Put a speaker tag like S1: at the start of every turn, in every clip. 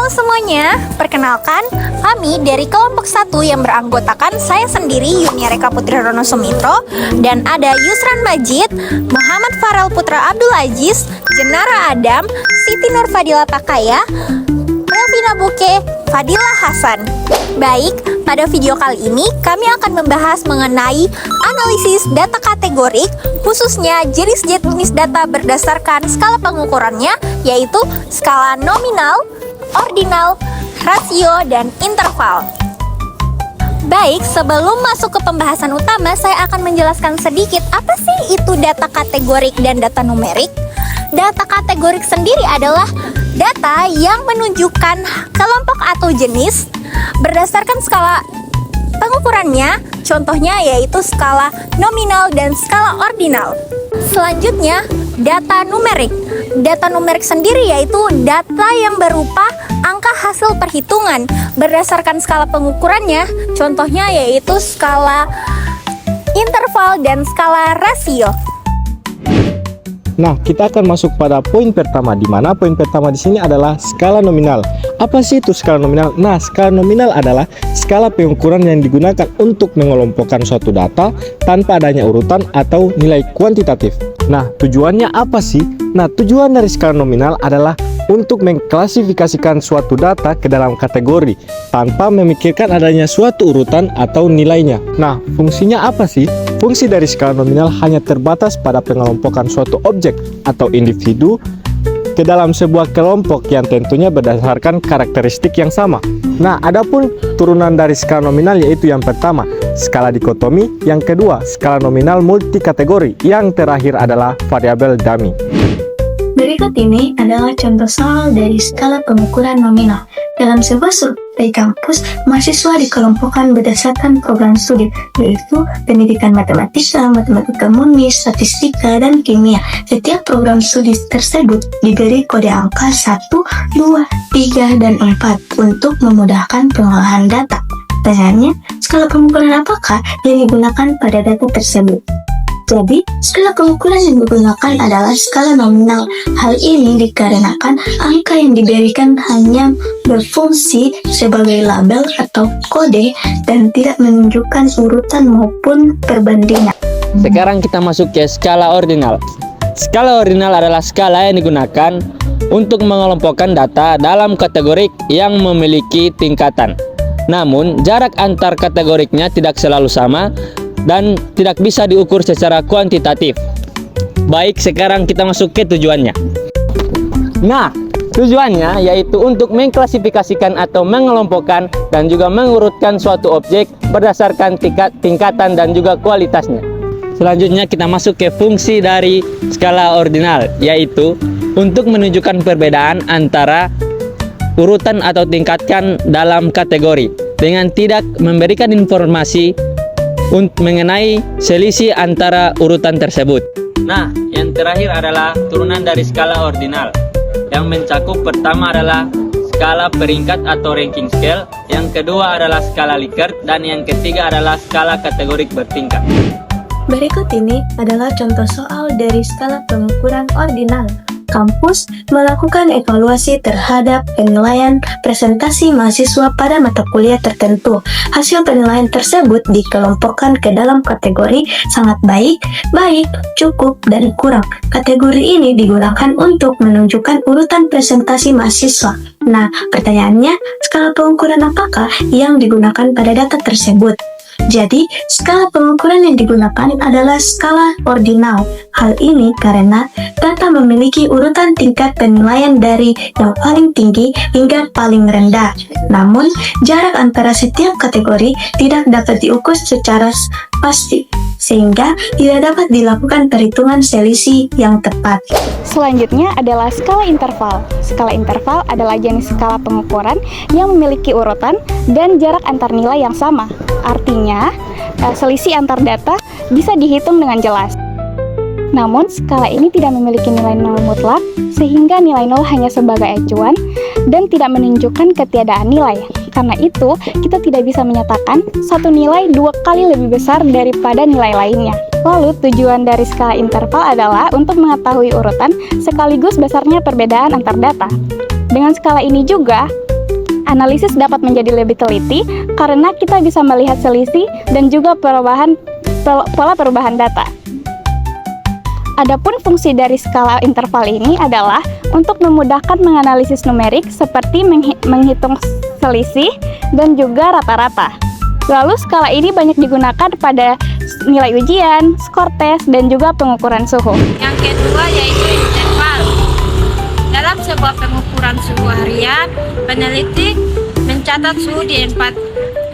S1: semuanya, perkenalkan kami dari kelompok 1 yang beranggotakan saya sendiri Yunia Reka Putri Rono Sumitro dan ada Yusran Majid, Muhammad Farel Putra Abdul Aziz, Jenara Adam, Siti Nur Fadila Takaya, Melvina Buke, Fadila Hasan. Baik, pada video kali ini kami akan membahas mengenai analisis data kategorik, khususnya jenis-jenis data berdasarkan skala pengukurannya, yaitu skala nominal, ordinal, rasio, dan interval. Baik, sebelum masuk ke pembahasan utama, saya akan menjelaskan sedikit apa sih itu data kategorik dan data numerik. Data kategorik sendiri adalah data yang menunjukkan kelompok atau jenis berdasarkan skala pengukurannya, contohnya yaitu skala nominal dan skala ordinal. Selanjutnya, data numerik. Data numerik sendiri yaitu data yang berupa angka hasil perhitungan berdasarkan skala pengukurannya, contohnya yaitu skala interval dan skala rasio.
S2: Nah, kita akan masuk pada poin pertama, di mana poin pertama di sini adalah skala nominal. Apa sih itu skala nominal? Nah, skala nominal adalah skala pengukuran yang digunakan untuk mengelompokkan suatu data tanpa adanya urutan atau nilai kuantitatif. Nah, tujuannya apa sih? Nah, tujuan dari skala nominal adalah untuk mengklasifikasikan suatu data ke dalam kategori tanpa memikirkan adanya suatu urutan atau nilainya. Nah, fungsinya apa sih? Fungsi dari skala nominal hanya terbatas pada pengelompokan suatu objek atau individu ke dalam sebuah kelompok yang tentunya berdasarkan karakteristik yang sama. Nah, adapun turunan dari skala nominal yaitu yang pertama, skala dikotomi, yang kedua, skala nominal multikategori, yang terakhir adalah variabel dummy.
S3: Berikut ini adalah contoh soal dari skala pengukuran nominal. Dalam sebuah survei kampus, mahasiswa dikelompokkan berdasarkan program studi, yaitu pendidikan matematika, matematika murni, statistika, dan kimia. Setiap program studi tersebut diberi kode angka 1, 2, 3, dan 4 untuk memudahkan pengolahan data. Pertanyaannya, skala pengukuran apakah yang digunakan pada data tersebut? Jadi, skala pengukuran yang digunakan adalah skala nominal. Hal ini dikarenakan angka yang diberikan hanya berfungsi sebagai label atau kode dan tidak menunjukkan urutan maupun perbandingan.
S4: Sekarang kita masuk ke skala ordinal. Skala ordinal adalah skala yang digunakan untuk mengelompokkan data dalam kategorik yang memiliki tingkatan. Namun, jarak antar kategoriknya tidak selalu sama dan tidak bisa diukur secara kuantitatif. Baik, sekarang kita masuk ke tujuannya. Nah, tujuannya yaitu untuk mengklasifikasikan atau mengelompokkan dan juga mengurutkan suatu objek berdasarkan tingkatan dan juga kualitasnya. Selanjutnya kita masuk ke fungsi dari skala ordinal, yaitu untuk menunjukkan perbedaan antara urutan atau tingkatan dalam kategori dengan tidak memberikan informasi mengenai selisih antara urutan tersebut. Nah, yang terakhir adalah turunan dari skala ordinal, yang mencakup pertama adalah skala peringkat atau ranking scale, yang kedua adalah skala Likert, dan yang ketiga adalah skala kategorik bertingkat.
S3: Berikut ini adalah contoh soal dari skala pengukuran ordinal. Kampus melakukan evaluasi terhadap penilaian presentasi mahasiswa pada mata kuliah tertentu. Hasil penilaian tersebut dikelompokkan ke dalam kategori sangat baik, baik, cukup, dan kurang. Kategori ini digunakan untuk menunjukkan urutan presentasi mahasiswa. Nah, pertanyaannya, skala pengukuran apakah yang digunakan pada data tersebut? Jadi, skala pengukuran yang digunakan adalah skala ordinal. Hal ini karena data memiliki urutan tingkat penilaian dari yang paling tinggi hingga paling rendah. Namun, jarak antara setiap kategori tidak dapat diukur secara pasti, sehingga tidak dapat dilakukan perhitungan selisih yang tepat.
S5: Selanjutnya adalah skala interval. Skala interval adalah jenis skala pengukuran yang memiliki urutan dan jarak antar nilai yang sama. Artinya, selisih antar data bisa dihitung dengan jelas. Namun, skala ini tidak memiliki nilai nol mutlak, sehingga nilai nol hanya sebagai acuan dan tidak menunjukkan ketiadaan nilai. Karena itu, kita tidak bisa menyatakan satu nilai 2 kali lebih besar daripada nilai lainnya. Lalu, tujuan dari skala interval adalah untuk mengetahui urutan sekaligus besarnya perbedaan antar data. Dengan skala ini juga, Analisis dapat menjadi lebih teliti karena kita bisa melihat selisih dan juga pola perubahan data. Adapun fungsi dari skala interval ini adalah untuk memudahkan menganalisis numerik seperti menghitung selisih dan juga rata-rata. Lalu skala ini banyak digunakan pada nilai ujian, skor tes, dan juga pengukuran suhu.
S6: Yang kedua yaitu interval. Dalam sebuah pengukuran suhu harian, peneliti mencatat suhu di 4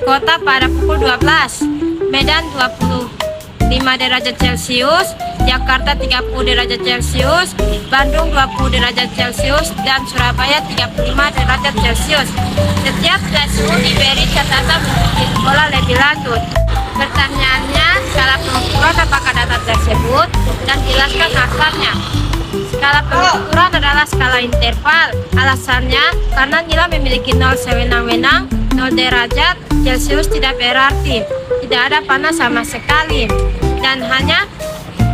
S6: kota pada pukul 12, Medan 25 derajat Celcius, Jakarta 30 derajat Celcius, Bandung 20 derajat Celcius, dan Surabaya 35 derajat Celcius. Setiap tes suhu diberi catatan bukti pola lebih lanjut. Pertanyaannya, skala pengukuran apakah data tersebut dan jelaskan alasannya. Skala pengukuran adalah skala interval. Alasannya karena nilai memiliki 0 sewenang-wenang, 0 derajat Celcius tidak berarti tidak ada panas sama sekali, dan hanya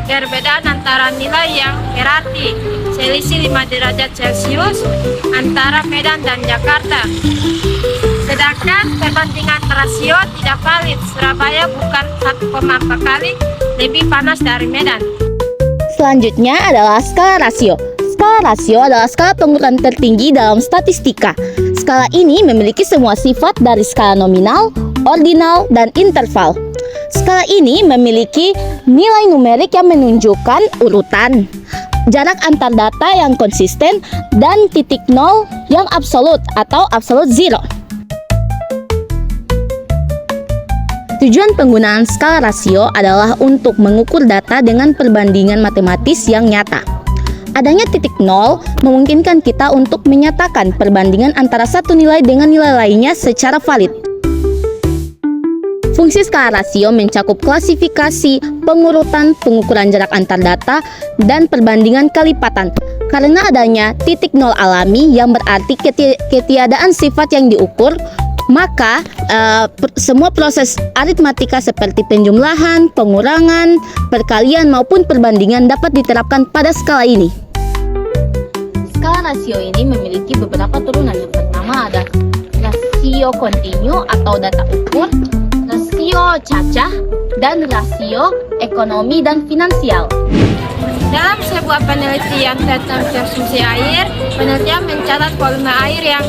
S6: perbedaan antara nilai yang berarti selisih 5 derajat Celcius antara Medan dan Jakarta. Sedangkan perbandingan rasio tidak valid. Surabaya bukan 1,4 kali lebih panas dari Medan.
S7: Selanjutnya adalah skala rasio. Skala rasio adalah skala pengukuran tertinggi dalam statistika. Skala ini memiliki semua sifat dari skala nominal, ordinal, dan interval. Skala ini memiliki nilai numerik yang menunjukkan urutan, jarak antar data yang konsisten, dan titik nol yang absolut atau absolute zero. Tujuan penggunaan skala rasio adalah untuk mengukur data dengan perbandingan matematis yang nyata. Adanya titik nol memungkinkan kita untuk menyatakan perbandingan antara satu nilai dengan nilai lainnya secara valid. Fungsi skala rasio mencakup klasifikasi, pengurutan, pengukuran jarak antar data, dan perbandingan kelipatan. Karena adanya titik nol alami yang berarti ketiadaan sifat yang diukur, maka semua proses aritmatika seperti penjumlahan, pengurangan, perkalian maupun perbandingan dapat diterapkan pada skala ini. Skala rasio ini memiliki beberapa turunan. Yang pertama ada rasio kontinu atau data ukur, rasio cacah, dan rasio ekonomi dan finansial.
S6: Dalam sebuah penelitian tentang konsumsi air, penelitian mencatat volume air yang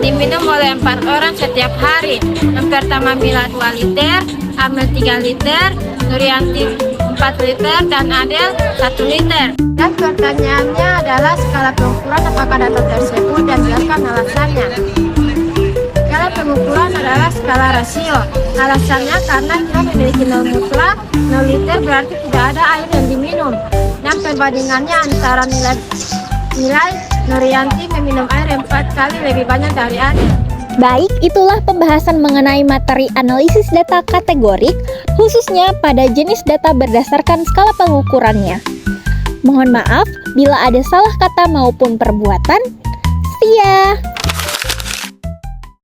S6: diminum oleh 4 orang setiap hari. Yang pertama Mila 2 liter, Amel 3 liter, Nurianti 4 liter, dan Adel 1 liter. Dan pertanyaannya adalah skala pengukuran apakah data tersebut dan jelaskan alasannya. Skala pengukuran adalah skala rasio. Alasannya karena kita memiliki 0 mutlak, 0 liter berarti tidak ada air yang diminum. Dan perbandingannya antara nilai Nurianti meminum air 4 kali lebih banyak dari Adel.
S1: Baik, itulah pembahasan mengenai materi analisis data kategorik, khususnya pada jenis data berdasarkan skala pengukurannya. Mohon maaf bila ada salah kata maupun perbuatan. See ya!